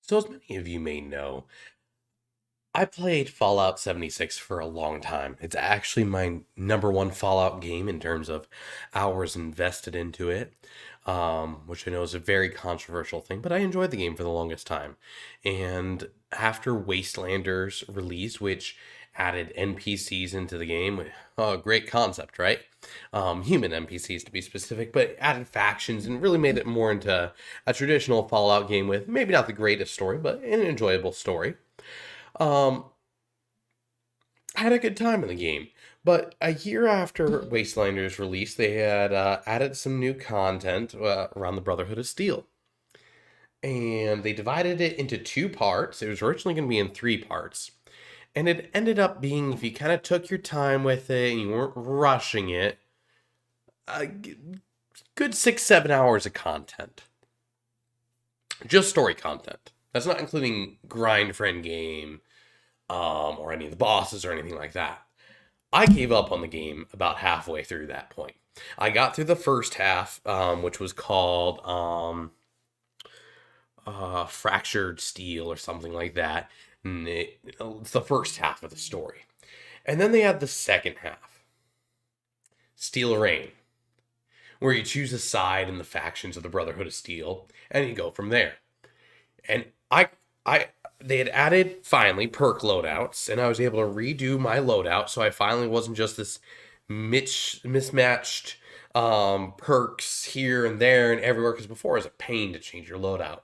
So, as many of you may know, I played Fallout 76 for a long time. It's actually my number one Fallout game in terms of hours invested into it, which I know is a very controversial thing, but I enjoyed the game for the longest time. And after Wastelanders release, which added NPCs into the game, oh, great concept, right? Human NPCs to be specific, but added factions and really made it more into a traditional Fallout game with maybe not the greatest story, but an enjoyable story. Um, I had a good time in the game. But a year after Wastelanders release, they had added some new content around the Brotherhood of Steel. And they divided it into two parts. It was originally going to be in three parts. And it ended up being, if you kind of took your time with it and you weren't rushing it, a good 6, 7 hours of content. Just story content. That's not including grind for end game, or any of the bosses or anything like that. I gave up on the game about halfway through that point. I got through the first half, which was called Fractured Steel or something like that. And it's the first half of the story. And then they had the second half, Steel Rain, where you choose a side in the factions of the Brotherhood of Steel, and you go from there. And they had added finally perk loadouts, and I was able to redo my loadout, so I finally wasn't just this mismatched perks here and there and everywhere, because before it was a pain to change your loadout.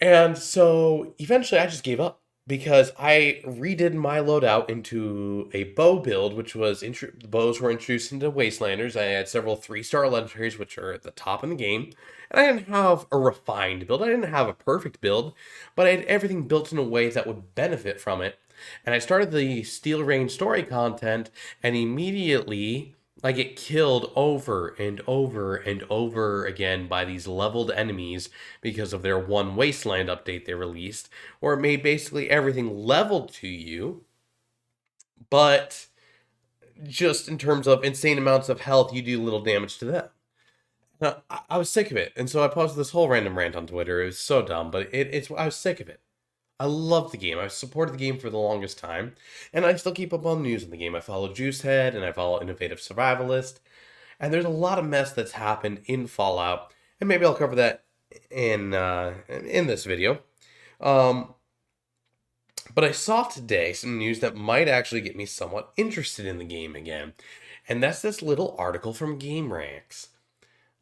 And so eventually I just gave up because I redid my loadout into a bow build, which was the bows were introduced into Wastelanders. I had several 3-star legendaries, which are at the top in the game. And I didn't have a refined build. I didn't have a perfect build, but I had everything built in a way that would benefit from it. And I started the Steel Rain story content, and immediately I get killed over and over and over again by these leveled enemies because of their one Wasteland update they released, where it made basically everything leveled to you, but just in terms of insane amounts of health, you do little damage to them. Now, I was sick of it, and so I posted this whole random rant on Twitter. It was so dumb, but I was sick of it. I love the game. I've supported the game for the longest time, and I still keep up on news in the game. I follow Juicehead, and I follow Innovative Survivalist, and there's a lot of mess that's happened in Fallout, and maybe I'll cover that in this video. Um, but I saw today some news that might actually get me somewhat interested in the game again, and that's this little article from GameRanks.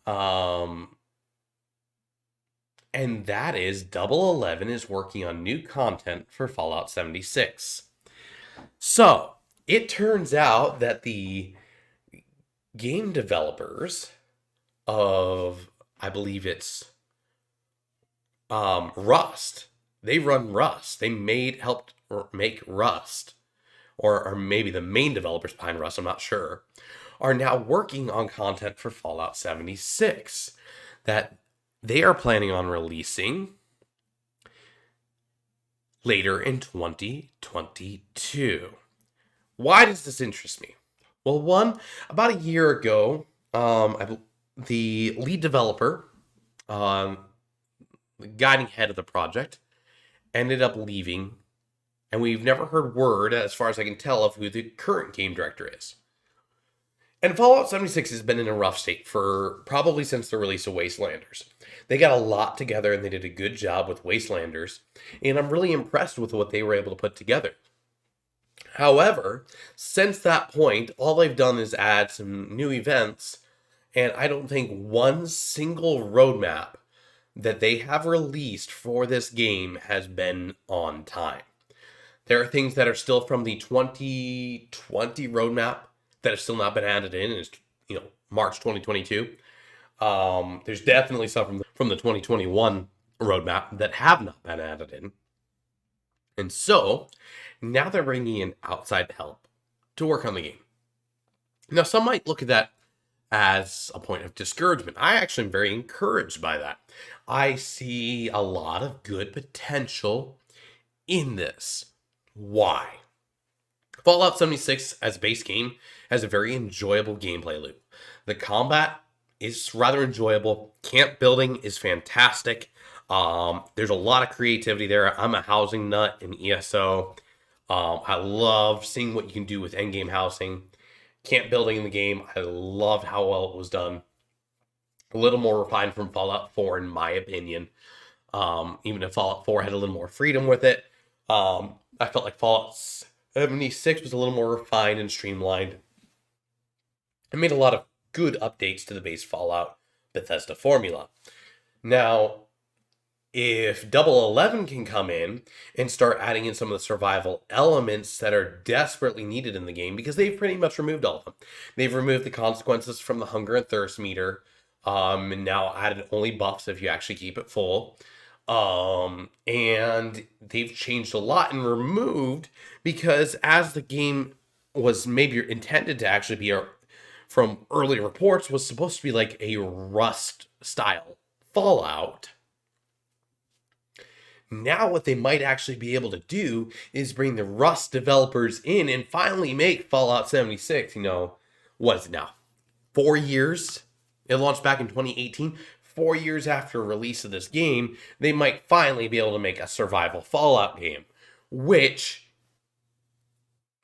Um, and that is Double 11 is working on new content for Fallout 76. So, it turns out that the game developers of, I believe it's Rust, they run Rust. They helped make Rust, or maybe the main developers behind Rust, I'm not sure, are now working on content for Fallout 76 that they are planning on releasing later in 2022. Why does this interest me? Well, one, about a year ago, the lead developer, the guiding head of the project, ended up leaving, and we've never heard word, as far as I can tell, of who the current game director is. And Fallout 76 has been in a rough state for probably since the release of Wastelanders. They got a lot together and they did a good job with Wastelanders, and I'm really impressed with what they were able to put together. However, since that point, all they've done is add some new events, and I don't think one single roadmap that they have released for this game has been on time. There are things that are still from the 2020 roadmap that have still not been added in, and it's March 2022. There's definitely some from the 2021 roadmap that have not been added in. And so, now they're bringing in outside help to work on the game. Now, some might look at that as a point of discouragement. I actually am very encouraged by that. I see a lot of good potential in this. Why? Fallout 76 as a base game has a very enjoyable gameplay loop. The combat is rather enjoyable. Camp building is fantastic. There's a lot of creativity there. I'm a housing nut in ESO. I love seeing what you can do with endgame housing, camp building in the game. I loved how well it was done. A little more refined from Fallout 4, in my opinion. Even if Fallout 4 had a little more freedom with it, I felt like Fallout 76 was a little more refined and streamlined. It made a lot of good updates to the base Fallout Bethesda formula. Now, if Double 11 can come in and start adding in some of the survival elements that are desperately needed in the game, because they've pretty much removed all of them. They've removed the consequences from the hunger and thirst meter, and now added only buffs if you actually keep it full. And they've changed a lot and removed, because as the game was maybe intended to actually be from early reports, was supposed to be like a Rust style Fallout. Now what they might actually be able to do is bring the Rust developers in and finally make Fallout 76, what is it now? 4 years? It launched back in 2018. 4 years after release of this game, they might finally be able to make a survival Fallout game, which,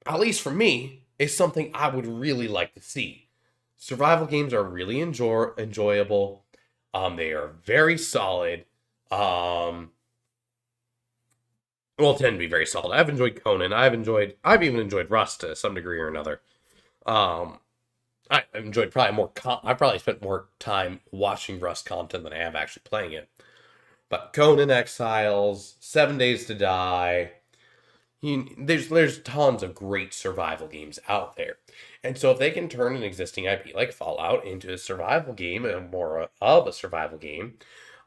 at least for me, is something I would really like to see. Survival games are really enjoyable. They are very solid. Tend to be very solid. I've enjoyed Conan. I've even enjoyed Rust to some degree or another. I've enjoyed probably more. I've probably spent more time watching Rust content than I have actually playing it. But Conan Exiles, 7 Days to Die. There's tons of great survival games out there, and so if they can turn an existing IP like Fallout into a survival game and more of a survival game,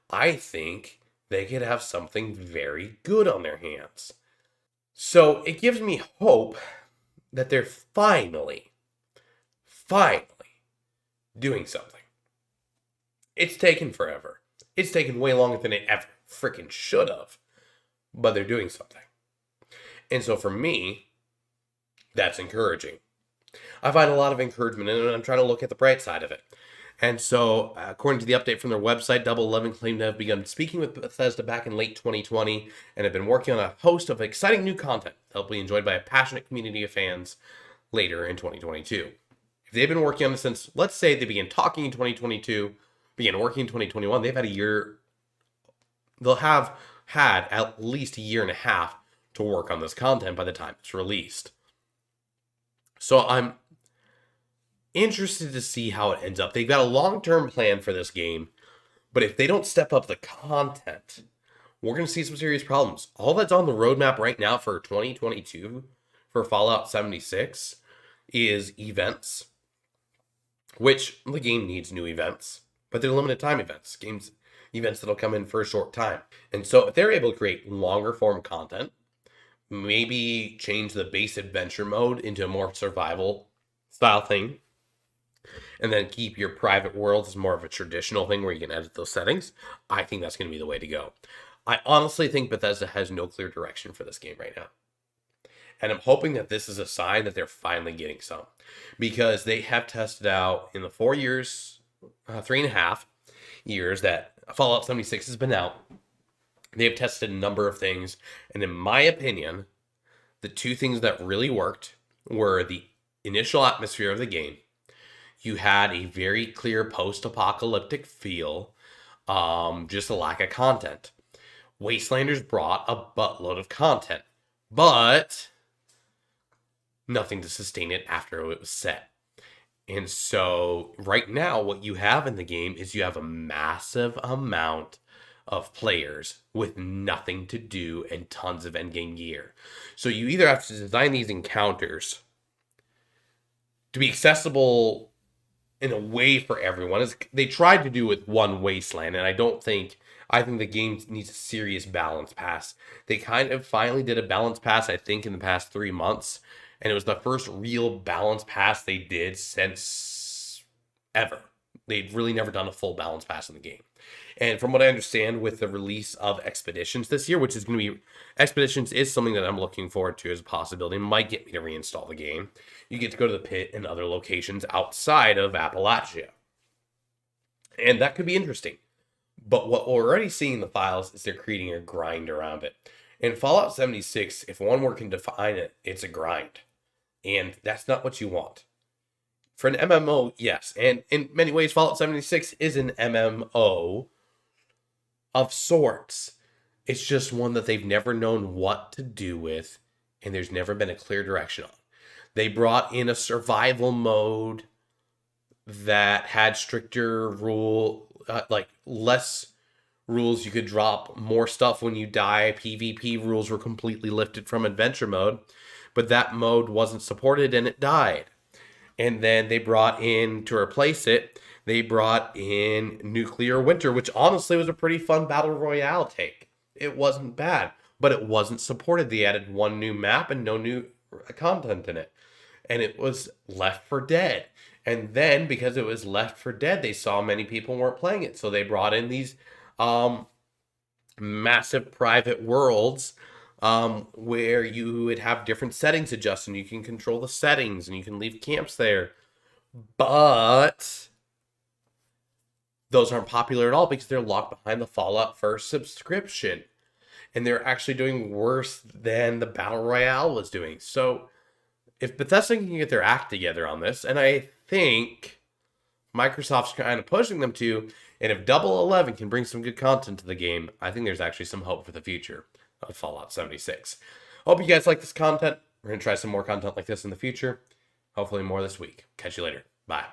I think they could have something very good on their hands. So it gives me hope that they're finally doing something. It's taken forever. It's taken way longer than it ever freaking should have. But they're doing something. And so for me, that's encouraging. I find a lot of encouragement in it, and I'm trying to look at the bright side of it. And so, according to the update from their website, Double 11 claimed to have begun speaking with Bethesda back in late 2020 and have been working on a host of exciting new content that will be enjoyed by a passionate community of fans later in 2022. If they've been working on it since, let's say they began talking in 2022, began working in 2021, they've had a year, they'll have had at least a year and a half to work on this content by the time it's released. So I'm interested to see how it ends up. They've got a long-term plan for this game, but if they don't step up the content, we're going to see some serious problems. All that's on the roadmap right now for 2022 for Fallout 76 is events, which the game needs new events, but they're limited time events, events that'll come in for a short time. And so if they're able to create longer form content, maybe change the base adventure mode into a more survival style thing, and then keep your private worlds as more of a traditional thing where you can edit those settings, I think that's going to be the way to go. I honestly think Bethesda has no clear direction for this game right now. And I'm hoping that this is a sign that they're finally getting some. Because they have tested out in the 4 years, 3.5 years that Fallout 76 has been out, they have tested a number of things. And in my opinion, the two things that really worked were the initial atmosphere of the game. You had a very clear post-apocalyptic feel, just a lack of content. Wastelanders brought a buttload of content, but nothing to sustain it after it was set. And so right now what you have in the game is you have a massive amount of players with nothing to do and tons of endgame gear. So you either have to design these encounters to be accessible in a way for everyone. As they tried to do with one Wasteland, and I think the game needs a serious balance pass. They kind of finally did a balance pass, I think, in the past 3 months, and it was the first real balance pass they did since ever. They'd really never done a full balance pass in the game. And from what I understand, with the release of Expeditions this year, which is going to be... Expeditions is something that I'm looking forward to as a possibility. It might get me to reinstall the game. You get to go to the pit and other locations outside of Appalachia. And that could be interesting. But what we're already seeing in the files is they're creating a grind around it. In Fallout 76, if one word can define it, it's a grind. And that's not what you want. For an MMO, yes. And in many ways, Fallout 76 is an MMO of sorts. It's just one that they've never known what to do with, and there's never been a clear direction on. They brought in a survival mode that had stricter like less rules. You could drop more stuff when you die. PvP rules were completely lifted from adventure mode, but that mode wasn't supported and it died. And then they brought in, to replace it, they brought in Nuclear Winter, which honestly was a pretty fun battle royale take. It wasn't bad, but it wasn't supported. They added one new map and no new content in it. And it was Left 4 Dead. And then, because it was Left 4 Dead, they saw many people weren't playing it. So they brought in these massive private worlds where you would have different settings adjusted. And you can control the settings and you can leave camps there. But those aren't popular at all because they're locked behind the Fallout First subscription. And they're actually doing worse than the Battle Royale was doing. So if Bethesda can get their act together on this, and I think Microsoft's kind of pushing them to, and if Double 11 can bring some good content to the game, I think there's actually some hope for the future of Fallout 76. Hope you guys like this content. We're going to try some more content like this in the future. Hopefully more this week. Catch you later. Bye.